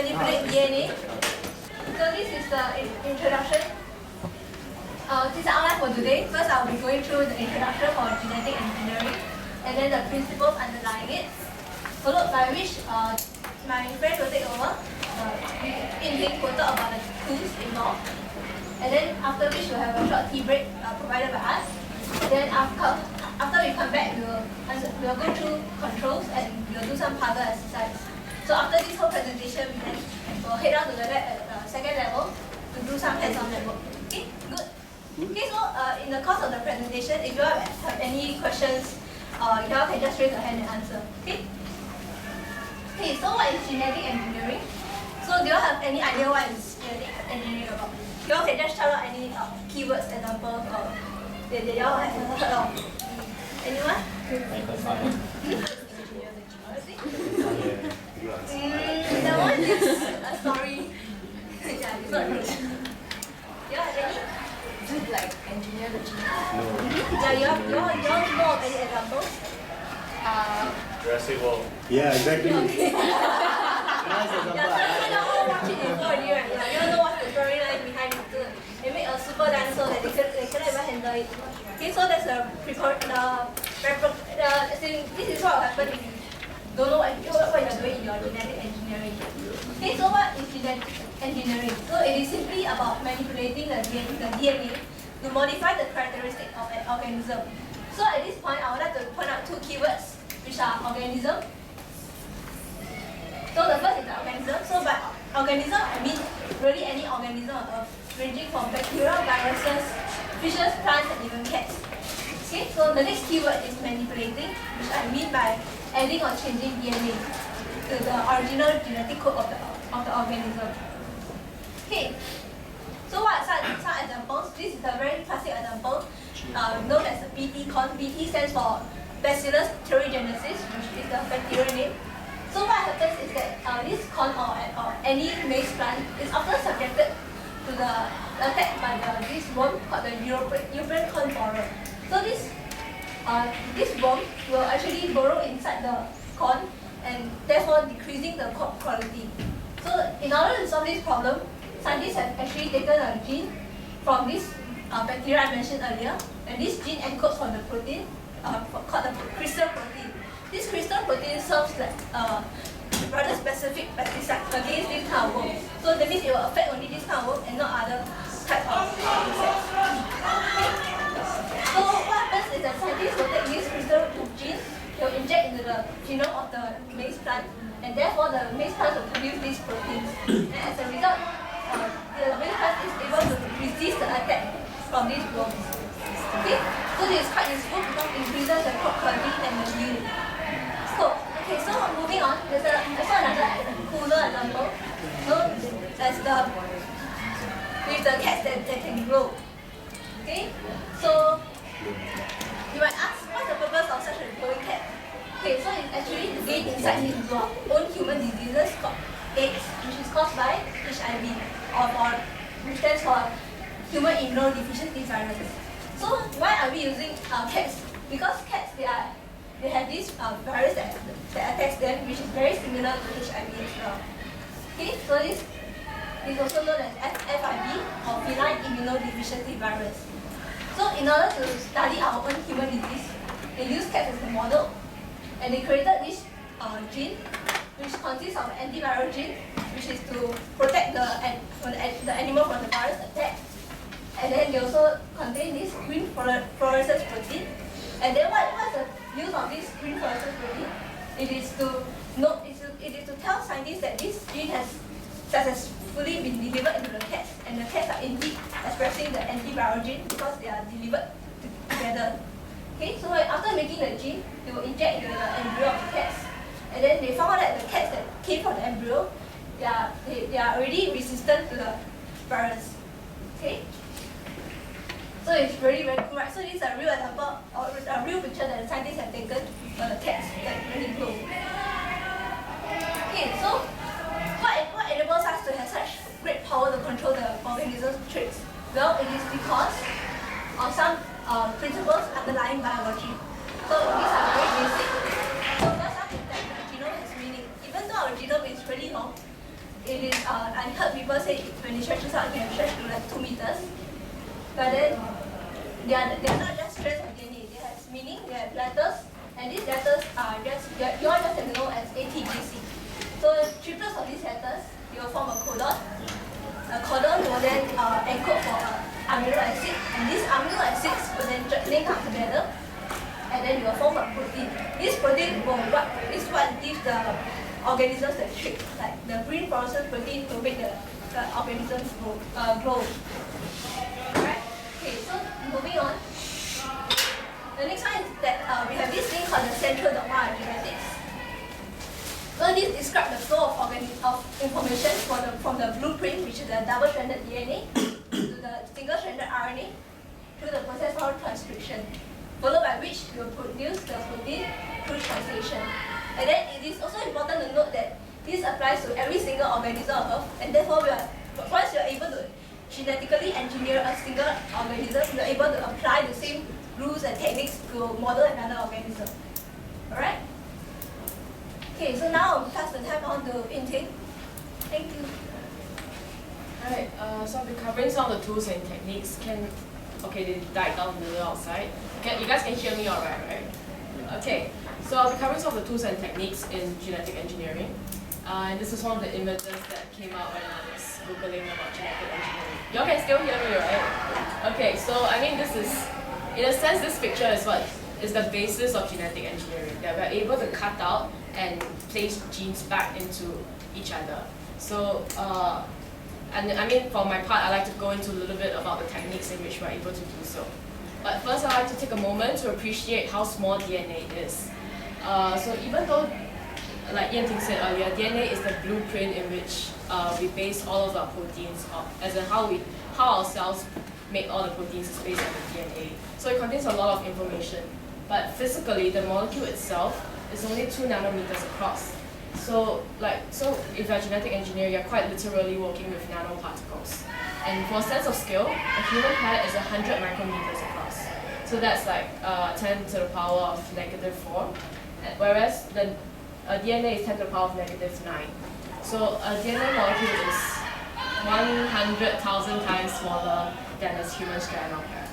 manipulate DNA. So this is the introduction. This is the outline for today. First, I'll be going through the introduction for genetic engineering, and then the principles underlying it. Followed by which my friend will take over. Input will talk about the tools involved, and then after which we'll have a short tea break provided by us. Then after we come back, we'll go through controls and we'll do some puzzle exercise. So after this whole presentation, we then will head out to the lab at second level to do some hands-on lab work. Okay, good. Okay, so in the course of the presentation, if you all have any questions, you all can just raise your hand and answer. Okay. Okay, so what is genetic engineering? So do you all have any idea what is genetic engineering about? You all can just shout out any keywords, examples, that you all have heard of. Anyone? That one is a story. Yeah, it's not good. You all have any? Like engineer the gene. Yeah, you all know of any examples? Jurassic World. Yeah, exactly. Okay. Nice example. Yeah, so you all watch it before already, right? Yeah, you all know what's the storyline behind it. They make a super dinosaur that they cannot even handle it. Okay, so that's this is what will happen if you don't know what you're doing in your genetic engineering. Okay, so what is genetic engineering? So it is simply about manipulating the DNA to modify the characteristics of an organism. So at this point, I would like to point out two keywords, which are organism. So the first is the organism. So by organism, I mean really any organism on Earth, ranging from bacteria, viruses, fishes, plants, and even cats. Okay, so the next keyword is manipulating, which I mean by adding or changing DNA to the original genetic code of the organism. Okay, so what are some examples? This is a very classic example known as the BT con. BT stands for Bacillus thuringiensis, which is the bacterial name. So what happens is that this con or any maize plant is often subjected to the attack by this worm called the European corn borer. So this worm will actually burrow inside the corn and therefore decreasing the crop quality. So in order to solve this problem, scientists have actually taken a gene from this bacteria I mentioned earlier, and this gene encodes for the protein called the crystal protein. This crystal protein serves like rather specific pesticide against this kind of worm. So that means it will affect only this kind of worm and not other type of insects. Okay. So what happens is that scientists will take this crystal gene, they will inject into the genome of the maize plant, and therefore the maize plant will produce these proteins. And as a result, the maize plant is able to resist the attack from these worms. Okay? So this is quite useful because it increases the crop quality and the yield. So moving on, there's also another cooler example. So that's with the cats that can grow. Okay? So you might ask, what's the purpose of such a growing cat? Okay, so it's actually to gain insight into our own human diseases called AIDS, which is caused by HIV, which stands for human immunodeficiency virus. So why are we using cats? Because cats, they have this virus that attacks them, which is very similar to HIV as well. Okay, so this is also known as FIV, or feline immunodeficiency virus. So in order to study our own human disease, they used cats as a model, and they created this gene, which consists of an antiviral gene, which is to protect the animal from the virus attack. And then they also contain this green fluorescence protein. And then what's the use of this green fluorescence protein? It is to tell scientists that this gene has successfully been delivered into the cats, and the cats are indeed expressing the antiviral gene because they are delivered together. Okay, so after making the gene, they will inject into the embryo of the cats, and then they found out that the cats that came from the embryo, they are already resistant to the virus. Okay. So it's really very cool, right? So this is a real example, or a real picture that the scientists have taken for the cats that really grow. Okay, so what enables us to have such great power to control the organism's traits? Well, it is because of some principles underlying biology. So these are very basic. So first up is that the genome has meaning. Even though our genome is really long, it is, I heard people say when it stretches out, it can stretch to like 2 meters. But then, they are not just strands of DNA, they have meaning, they have letters, and these letters are just, you all just have to know as ATGC. So triplets of these letters, they will form a codon. A codon will then encode for amino acid, and these amino acids will then link up together, and then you will form a protein. This protein is what gives the organisms the trick, like the green fluorescent protein to make the organisms grow. Alright, okay, so moving on. The next one is that we have this thing called the central dogma of genetics. So this describes the flow of information from the blueprint, which is the double-stranded DNA, to the single-stranded RNA, through the process called transcription, followed by which you will produce the protein through translation. And then it is also important to note that this applies to every single organism on Earth, and therefore once you are able to genetically engineer a single organism, you are able to apply the same rules and techniques to model another organism. Alright? Okay, so now I'll pass the time on to Ying. Thank you. Alright, so I'll be covering some of the tools and techniques. Okay, they died down a little outside. You guys can hear me alright, right? Okay, so I'll be covering some of the tools and techniques in genetic engineering. And this is one of the images that came out when I was Googling about genetic engineering. Y'all can still hear me, right? Okay, so I mean this is, in a sense, this picture is what is the basis of genetic engineering, that we're able to cut out and place genes back into each other. So, and I mean for my part, I like to go into a little bit about the techniques in which we're able to do so. But first, I'd like to take a moment to appreciate how small DNA is. So even though, like Yan Ting said earlier, DNA is the blueprint in which we base all of our proteins off, as in how our cells make all the proteins is based on the DNA. So it contains a lot of information. But physically, the molecule itself is only 2 nanometers across. So if you're a genetic engineer, you're quite literally working with nanoparticles. And for a sense of scale, a human hair is 100 micrometers across. So that's like 10 to the power of -4. Whereas the DNA is 10 to the power of -9. So a DNA molecule is 100,000 times smaller than a human strand of hair.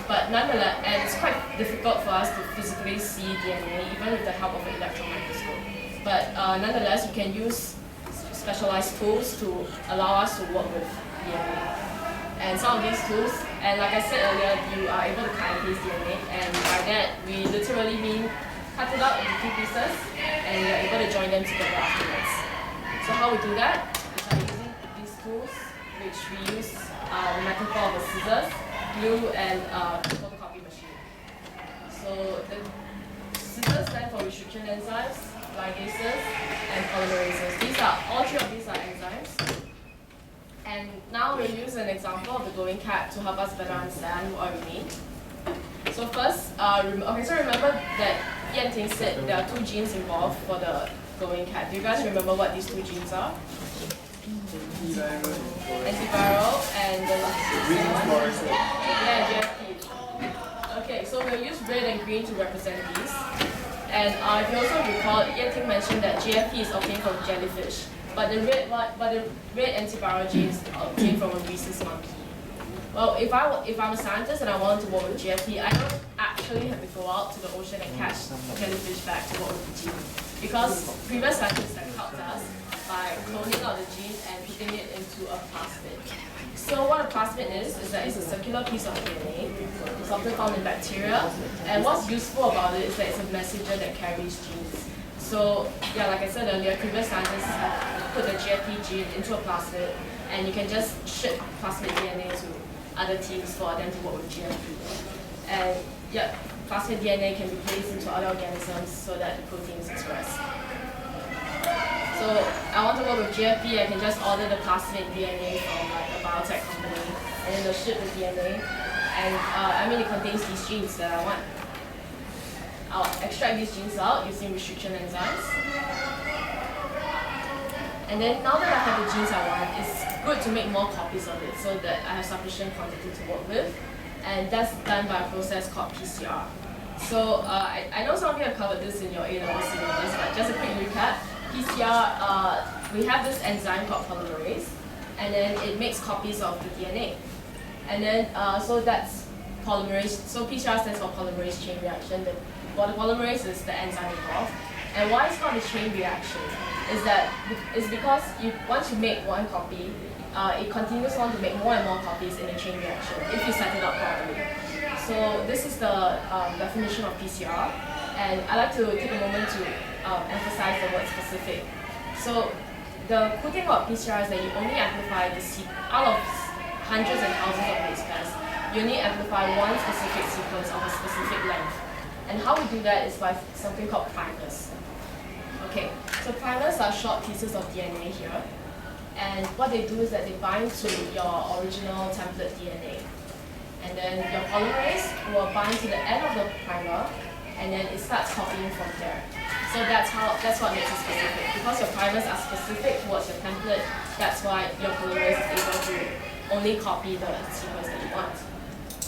But nonetheless, and it's quite difficult for us to physically see DNA, even with the help of an electron microscope. But nonetheless, we can use specialized tools to allow us to work with DNA. And some of these tools, and like I said earlier, you are able to cut and paste DNA, and by that, we literally mean cut it out into 2 pieces, and we are able to join them together afterwards. So how we do that is by using these tools, which we use the metaphor of the scissors, glue, and photocopy machine. So the scissors stand for restriction enzymes, ligases, and polymerases. All 3 of these are enzymes. And now we'll use an example of the glowing cat to help us better understand what we mean. So first, so remember that Yan Ting said there are 2 genes involved for the glowing cat. Do you guys remember what these 2 genes are? Antiviral and the green one? Yeah, GFP. Okay, so we'll use red and green to represent these. And if you also recall, Yan Ting mentioned that GFP is obtained from jellyfish, but the red antiviral gene is obtained from a rhesus monkey. Well, if I'm a scientist and I wanted to work with GFP, I don't actually have to go out to the ocean and catch jellyfish back to work with the gene, because previous scientists have helped us by cloning out the gene and putting it into a plasmid. So what a plasmid is that it's a circular piece of DNA. It's often found in bacteria, and what's useful about it is that it's a messenger that carries genes. So yeah, like I said earlier, previous scientists have put the GFP gene into a plasmid, and you can just ship plasmid DNA to other teams for them to work with GFP. And yeah, plasmid DNA can be placed into other organisms so that the protein is expressed. So I want to work with GFP, I can just order the plasmid DNA from like a biotech company, and then they'll ship the DNA. And it contains these genes that I want. I'll extract these genes out using restriction enzymes. And then now that I have the genes I want, it's good to make more copies of it so that I have sufficient quantity to work with. And that's done by a process called PCR. So I know some of you have covered this in your A-level syllabus, but just a quick recap. PCR, we have this enzyme called polymerase, and then it makes copies of the DNA. And then, so that's polymerase, so PCR stands for polymerase chain reaction. The polymerase is the enzyme involved. And why it's called a chain reaction is that it's because once you make one copy, it continues on to make more and more copies in a chain reaction if you set it up properly. So this is the definition of PCR, and I like to take a moment to emphasize the word specific. So the cool thing about PCR is that you only amplify out of hundreds and thousands of base pairs, you only amplify one specific sequence of a specific length. And how we do that is by something called primers. Okay, so primers are short pieces of DNA here, and what they do is that they bind to your original template DNA. And then your polymerase will bind to the end of the primer, and then it starts copying from there. So that's what makes it specific. Because your primers are specific towards your template, that's why your polymerase is able to only copy the sequence that you want.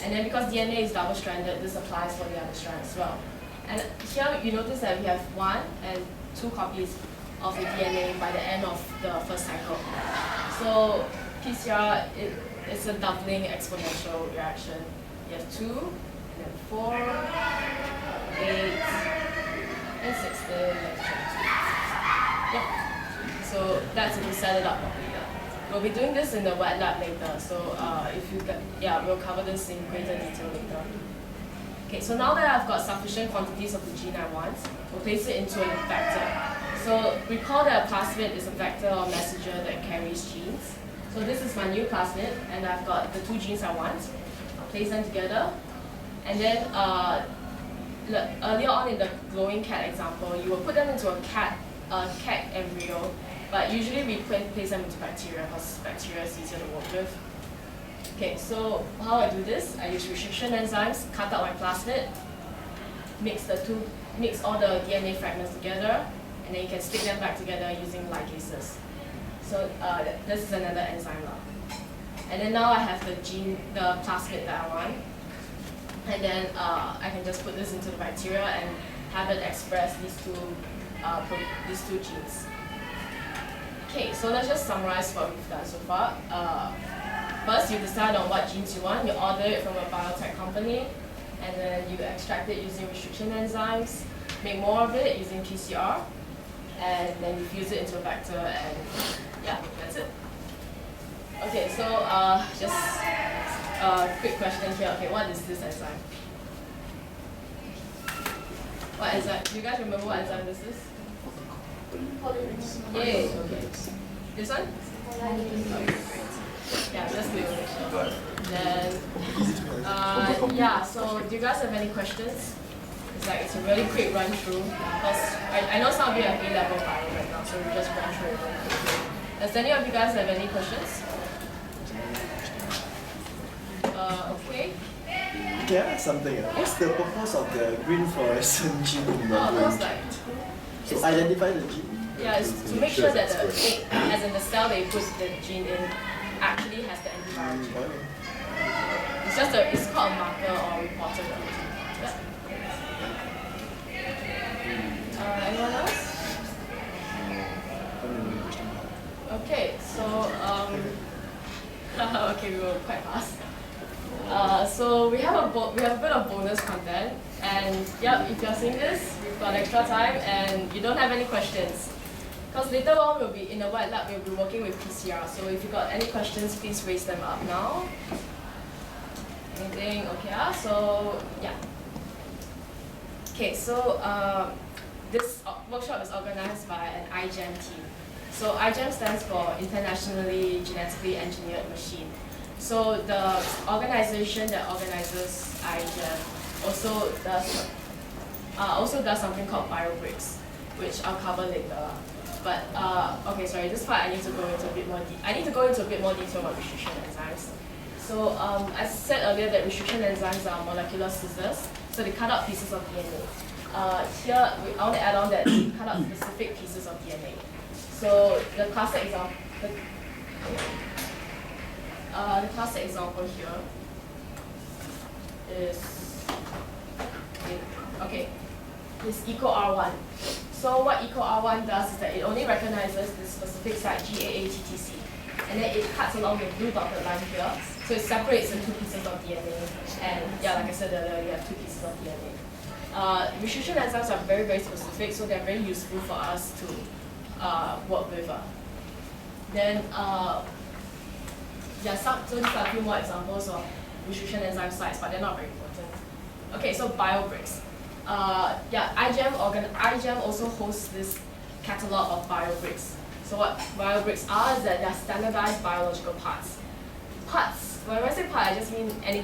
And then because DNA is double-stranded, this applies for the other strand as well. And here you notice that we have 1 and 2 copies of the DNA by the end of the first cycle. So PCR, it's a doubling exponential reaction. You have 2, and then 4, 8, and 16, and 22. Yep. So that's if you set it up properly. We'll be doing this in the wet lab later, so we'll cover this in greater detail later. Okay, so now that I've got sufficient quantities of the gene I want, we'll place it into a vector. So recall that a plasmid is a vector or messenger that carries genes. So this is my new plasmid, and I've got the 2 genes I want. I'll place them together, and then earlier on in the glowing cat example, you will put them into a cat embryo, but usually we place them into bacteria because bacteria is easier to work with. Okay, so how I do this, I use restriction enzymes, cut out my plasmid, mix all the DNA fragments together, and then you can stick them back together using ligases. So this is another enzyme now. And then now I have the plasmid that I want, and then I can just put this into the bacteria and have it express these two genes. Okay, so let's just summarize what we've done so far. First, you decide on what genes you want. You order it from a biotech company, and then you extract it using restriction enzymes, make more of it using PCR, and then you fuse it into a vector, and yeah, that's it. Okay, so just a quick question here. Okay, what is this enzyme? What enzyme? Do you guys remember what enzyme this is? Polymerase. Yay, okay. This one? Okay, great. Yeah, just do it. Then, so do you guys have any questions? It's a really quick run through. Because I know some of you have A-level bio right now, so we just run through it really quickly. Does any of you guys have any questions? Okay. Can I ask something? What's the purpose of the green fluorescent gene in the brain? So identify the gene? Yeah, it's to make sure that the egg, as in the cell that you put the gene in, actually has the antiviral gene. Okay. It's called a marker or reporter protein. Yeah. Anyone else? Okay, so okay, we were quite fast. So we have a bit of bonus content, and yep, if you're seeing this, we've got extra time, and you don't have any questions. Because later on we'll be in the wet lab, we'll be working with PCR. So if you got any questions, please raise them up now. Anything? Okay, so yeah. Okay, so this workshop is organized by an iGEM team. So iGEM stands for Internationally Genetically Engineered Machine. So the organization that organizes iGEM also does something called BioBricks, which I'll cover later. But okay, sorry, this part I need to go into a bit more detail about restriction enzymes. So I said earlier that restriction enzymes are molecular scissors, so they cut out pieces of DNA. Here I want to add on that they cut out specific pieces of DNA. So the classic example here is okay. Is equal R1. So what EcoR1 does is that it only recognizes the specific site GAATTC, and then it cuts along the blue dotted line here. So it separates the two pieces of DNA, and yeah, like I said earlier, you have two pieces of DNA. Restriction enzymes are very, very specific, so they're very useful for us to work with. Then, yeah, so these are a few more examples of restriction enzyme sites, but they're not very important. Okay, so biobricks. Yeah, iGEM also hosts this catalog of biobricks. So what biobricks are is that they're standardized biological parts. When I say part, I just mean any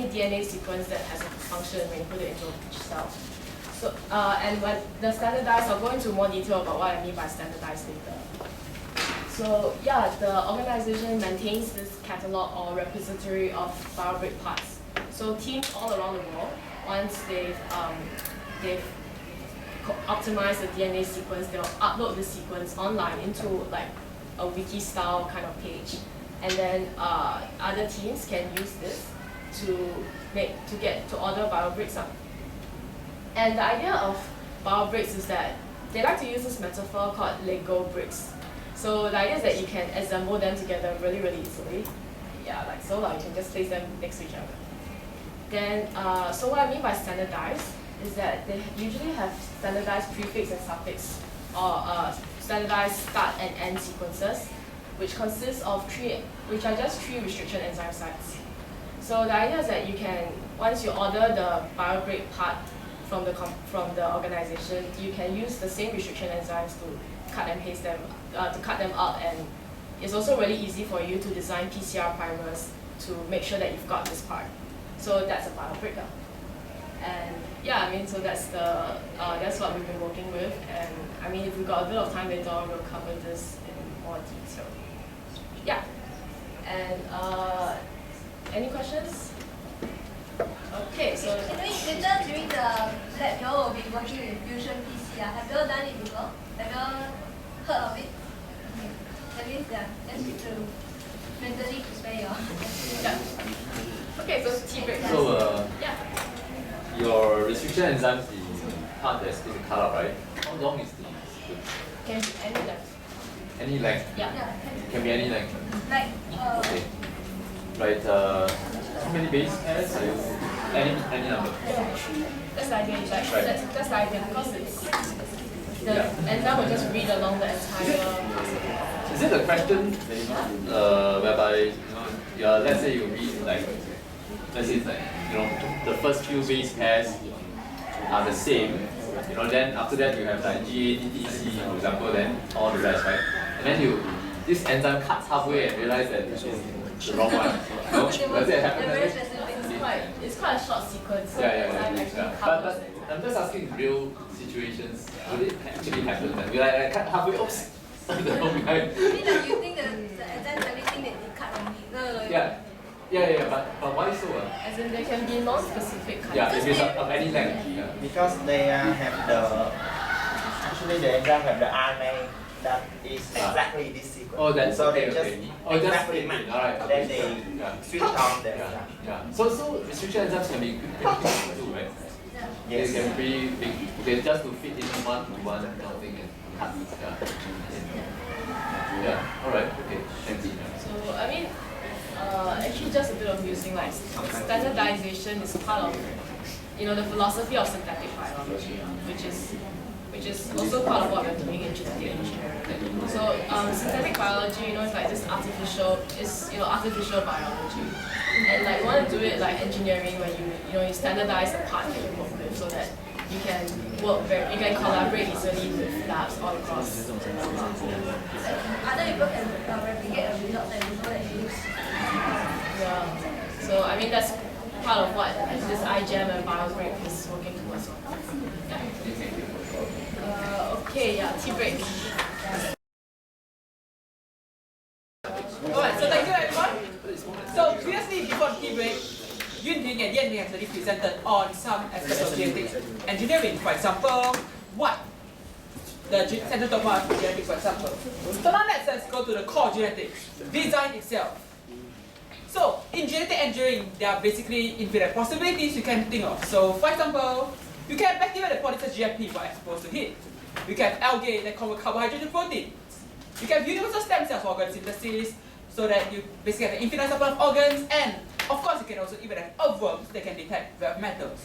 DNA sequence that has a function when you put it into each cell. So, and when the standardized, I'll go into more detail about what I mean by standardized later. So yeah, the organization maintains this catalog or repository of biobrick parts. So teams all around the world, once they've optimized the DNA sequence, they'll upload the sequence online into like a wiki style kind of page. And then other teams can use this to order biobricks up. And the idea of biobricks is that they like to use this metaphor called Lego bricks. So the idea is that you can assemble them together really, really easily. Yeah, like so, like you can just place them next to each other. Then, so what I mean by standardized is that they usually have standardized prefix and suffix, or standardized start and end sequences, which consists of which are just three restriction enzyme sites. So the idea is that you can, once you order the biobrick part from the organization, you can use the same restriction enzymes to cut and paste them, to cut them up, and it's also really easy for you to design PCR primers to make sure that you've got this part. So that's a biobrick. And yeah, I mean, so that's what we've been working with, and I mean, if we've got a bit of time later on, we'll cover this in more detail. Yeah, and any questions? Okay, so later during the lab, you all will be working with fusion PCR. Have you all done it before? Have you all heard of it? Okay. That means just to mentally prepare you all. Yeah. Okay, so tea break. So yeah. Your restriction enzymes, the part that's been cut out, right? How long is the sequence? Can be any length. Any length? Yeah. Can be any length. Like, Okay. Right. How many base pairs are you? Any number? That's the idea. Like, Right. that's the idea because the enzyme will just read along the entire. Is it a question whereby let's say you read like, let's say it's like the first few base pairs are the same, then after that you have like GATTC for example, then all the rest, right? And then this enzyme cuts halfway and realize that it's the wrong one. No? Does it happen that way? It's quite a short sequence. So Yeah. But I'm just asking real situations. Would it actually happen that we like cut halfway? Oops, the wrong guy. you think the enzyme really think that they cut on me? No. Yeah. But why so? As in, they can be non-specific kind Yeah, of. if it's of any length. Yeah. Because they have the enzyme have the RNA that is exactly this sequence. Oh, that's so okay. they just exactly All match. right. Then they switch on the enzyme. Yeah. So restriction enzymes can be pretty big too, right? Yes. They can be big. Okay, just to fit in one to one kind of thing and cut. Yeah. All right. Okay. Thank you. So I mean, actually just a bit of using like standardization is part of the philosophy of synthetic biology, which is also part of what we're doing in genetic engineering. So synthetic biology, it's like this artificial biology, and like you want to do it like engineering when you standardize the part that you work with so that you can collaborate easily with labs all across. Other people can replicate the results and people that you use. Yeah. So I mean that's part of what this iGEM and BioBreak is working towards. Okay, yeah, tea break. Alright, so thank you everyone. So previously before the tea break, Yun Ting and Yan Ning actually presented on some aspects of genetic engineering. For example, what the central dogma of genetics, for example. So now let's go to the core genetics, design itself. So in genetic engineering, there are basically infinite possibilities you can think of. So for example, you can bacteria that produces GFP for exposed to heat. We can have algae that convert carbohydrate to protein. You can have universal stem cells for organ synthesis, so that you basically have an infinite supply of organs, and of course you can also even have earthworms that can detect rare metals.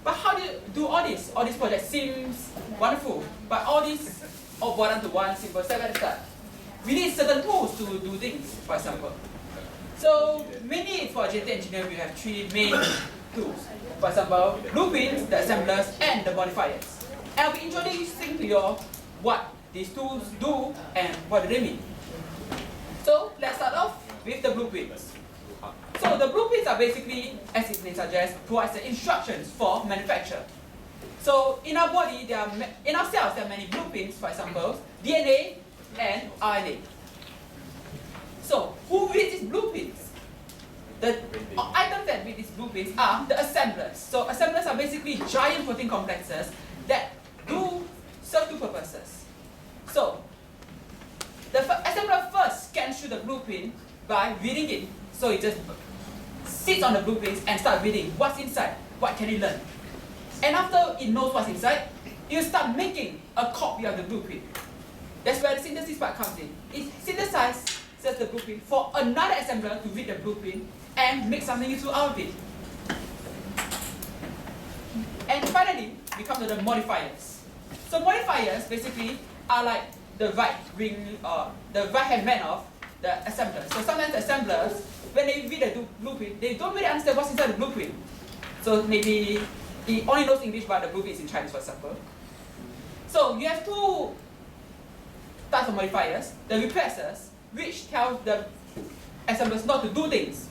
But how do you do all this? All these projects seems wonderful, but all these all boil down to one simple step at a time. We need certain tools to do things, for example. So mainly for genetic engineering, we have three main tools. For example, blueprints, the assemblers, and the modifiers. And I'll be introducing to you what these tools do and what do they mean. So let's start off with the blueprints. So the blueprints are basically, as its name suggests, provides the instructions for manufacture. So in our body, in our cells, there are many blueprints, for example, DNA and RNA. So who reads these blueprints? The items that read these blueprints are the assemblers. So assemblers are basically giant protein complexes that do serve two purposes. So the assembler first scans through the blueprint by reading it. So it just sits on the blueprints and starts reading what's inside, what can it learn. And after it knows what's inside, it will start making a copy of the blueprint. That's where the synthesis part comes in. It synthesizes the blueprint for another assembler to read the blueprint and make something useful out of it. And finally, we come to the modifiers. So modifiers basically are like the right wing or the right hand man of the assembler. So sometimes the assemblers, when they read the blueprint, they don't really understand what's inside the blueprint. So maybe he only knows English, but the blueprint is in Chinese, for example. So you have two types of modifiers: the repressors, which tell the assemblers not to do things,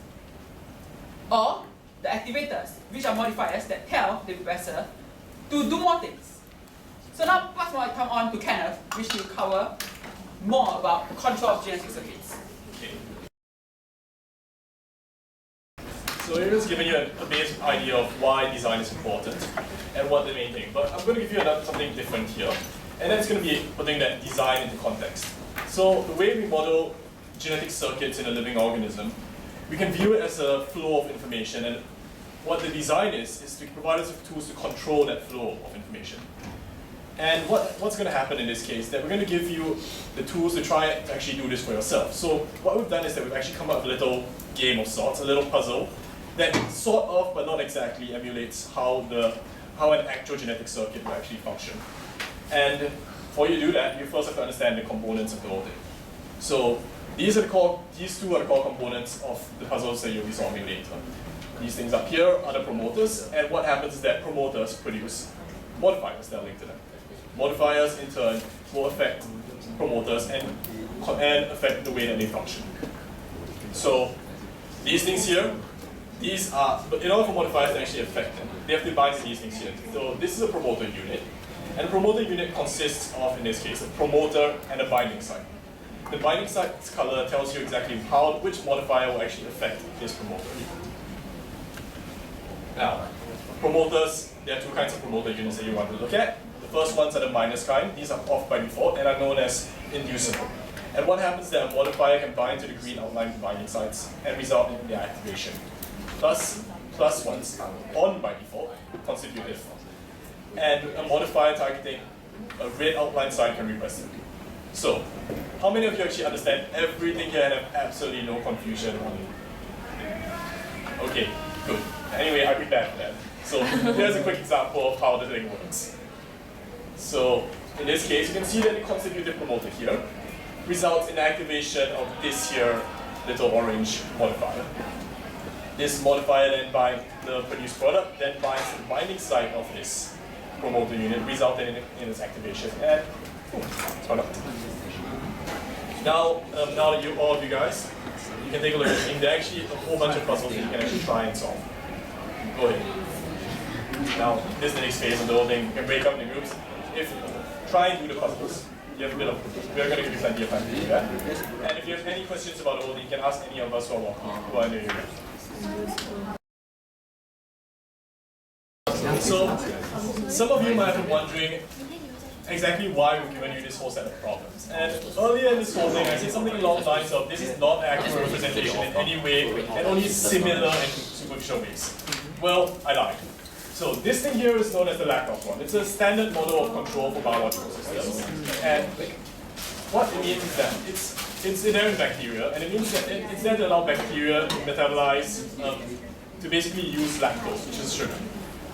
or the activators, which are modifiers that tell the repressor to do more things. So now pass my time on to Kenneth, which will cover more about control of genetic circuits. Okay. So we're just giving you a basic idea of why design is important and what the main thing. But I'm going to give you something different here, and that's going to be putting that design into context. So the way we model genetic circuits in a living organism, we can view it as a flow of information, and what the design is to provide us with tools to control that flow of information. And what's going to happen in this case, that we're going to give you the tools to try to actually do this for yourself. So what we've done is that we've actually come up with a little game of sorts, a little puzzle, that sort of, but not exactly, emulates how an actual genetic circuit will actually function. And for you to do that, you first have to understand the components of the whole thing. So these two are the core components of the puzzles that you'll be solving later. These things up here are the promoters, and what happens is that promoters produce modifiers that are linked to them. Modifiers, in turn, will affect promoters and affect the way that they function. So these things here, these are, but in order for modifiers to actually affect them, they have to bind to these things here. So this is a promoter unit, and a promoter unit consists of, in this case, a promoter and a binding site. The binding site's color tells you exactly which modifier will actually affect this promoter. Now, promoters, there are two kinds of promoter units that you want to look at. The first ones are the minus kind. These are off by default and are known as inducible. And what happens is that a modifier can bind to the green outline binding sites and result in their activation. Plus ones are on by default, constitutive. And a modifier targeting a red outline site can repress it. So, how many of you actually understand everything here and have absolutely no confusion on it? Okay, good. Anyway, I prepared for that. So here's a quick example of how the thing works. So in this case, you can see that the constitutive promoter here results in the activation of this here little orange modifier. This modifier then binds the produced product, then binds the binding site of this promoter unit, resulting in its activation. And it's product. Now that all of you guys, you can take a look at the thing. There are actually a whole bunch of puzzles that you can actually try and solve. Go ahead. Now, this is the next phase of the whole thing. You can break up into groups. Try and do the puzzles. You have a bit of, we're going to give you plenty of time to do that. And if you have any questions about the whole thing, you can ask any of us who are walking, who are near you. So, some of you might have been wondering exactly why we've given you this whole set of problems. And earlier in this whole thing, I said something along the lines of, this is not accurate representation in any way, and only similar and superficial ways. Well, I lied. So this thing here is known as the lactose one. It's a standard model of control for biological systems. And what it means is that it's inherent in bacteria, and it means that it's there to allow bacteria to metabolize, to basically use lactose, which is sugar.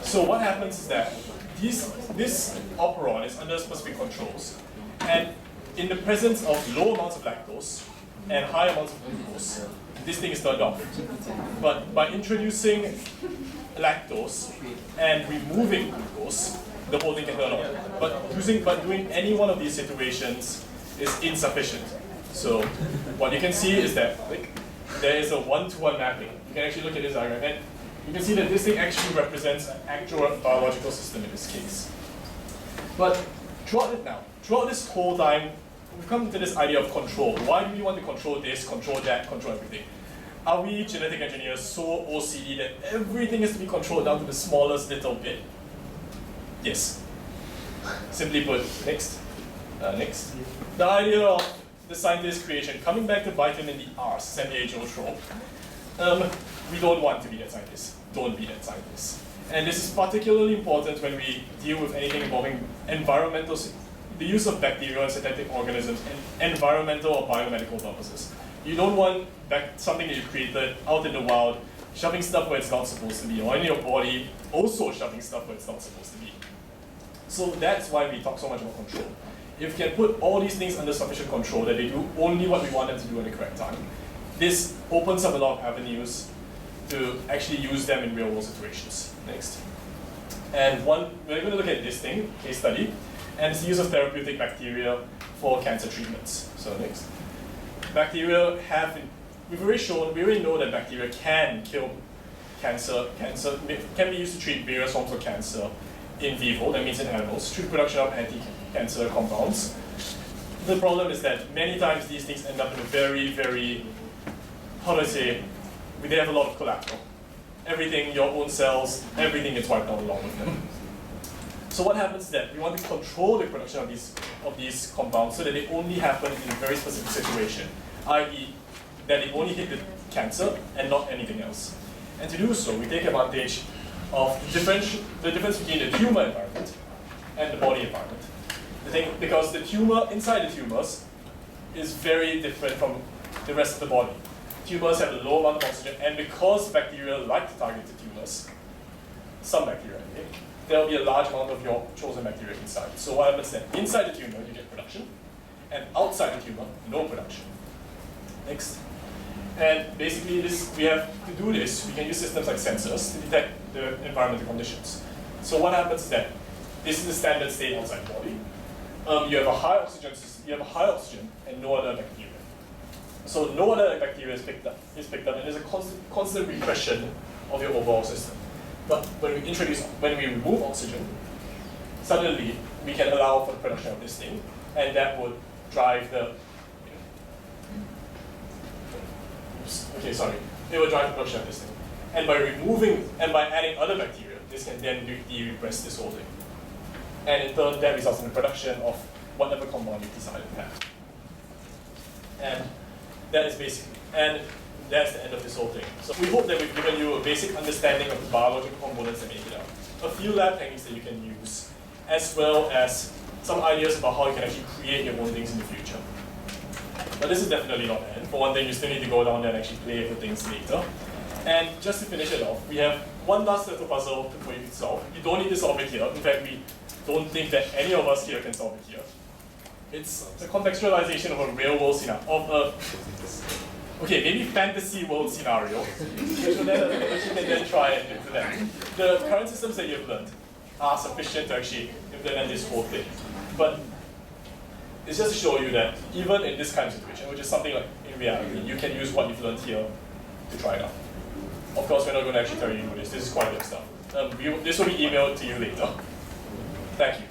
So what happens is that this operon is under specific controls, and in the presence of low amounts of lactose and high amounts of glucose, this thing is turned off. But by introducing lactose and removing glucose, the whole thing can turn on. But doing any one of these situations is insufficient. So what you can see is that there is a one-to-one mapping. You can actually look at this diagram, and you can see that this thing actually represents an actual biological system in this case. But throughout this whole time, we've come to this idea of control. Why do we want to control this, control that, control everything? Are we genetic engineers so OCD that everything has to be controlled down to the smallest little bit? Yes. Simply put, next. The idea of the scientist creation, coming back to vitamin the arse, send the age-old trope. We don't want to be that scientist. Don't be that scientist. And this is particularly important when we deal with anything involving the use of bacteria and synthetic organisms in environmental or biomedical purposes. You don't want something that you created out in the wild, shoving stuff where it's not supposed to be, or in your body, also shoving stuff where it's not supposed to be. So that's why we talk so much about control. If we can put all these things under sufficient control, that they do only what we want them to do at the correct time, this opens up a lot of avenues to actually use them in real-world situations. Next. And we're going to look at this thing, case study, and it's the use of therapeutic bacteria for cancer treatments. So next. Bacteria we already know that bacteria can kill cancer. Cancer can be used to treat various forms of cancer in vivo, that means in animals, through production of anti-cancer compounds. The problem is that many times these things end up in a very, very, how do I say, they have a lot of collateral. Everything, your own cells, everything gets wiped out along with them. So what happens is that we want to control the production of these compounds so that they only happen in a very specific situation, i.e. that they only hit the cancer and not anything else. And to do so, we take advantage of the difference between the tumor environment and the body environment. Because the tumor, inside the tumors, is very different from the rest of the body. Tumors have a low amount of oxygen, and because bacteria like to target the tumors, some bacteria anyway, there will be a large amount of your chosen bacteria inside. So what happens then? Inside the tumor, you get production, and outside the tumor, no production. Next. And basically, we have to do this, we can use systems like sensors to detect the environmental conditions. So what happens is that this is the standard state outside the body. You have a high oxygen and no other bacteria. So no other bacteria is picked up, and there's a constant repression of your overall system. But when we remove oxygen, suddenly we can allow for the production of this thing, and that would drive it will drive the production of this thing. And by adding other bacteria, this can then de-repress this whole thing. And in turn, that results in the production of whatever compound you decided to have. And that's the end of this whole thing. So we hope that we've given you a basic understanding of the biological components that make it up, a few lab techniques that you can use, as well as some ideas about how you can actually create your own things in the future. But this is definitely not the end. For one thing, you still need to go down there and actually play with things later. And just to finish it off, we have one last little puzzle for you to solve. You don't need to solve it here. In fact, we don't think that any of us here can solve it here. It's the contextualization of a real world scenario, maybe fantasy world scenario, which you can then try and implement. The current systems that you've learned are sufficient to actually implement this whole thing. But it's just to show you that even in this kind of situation, which is something like in reality, you can use what you've learned here to try it out. Of course, we're not going to actually tell you to do this. This is quite big stuff. This will be emailed to you later. Thank you.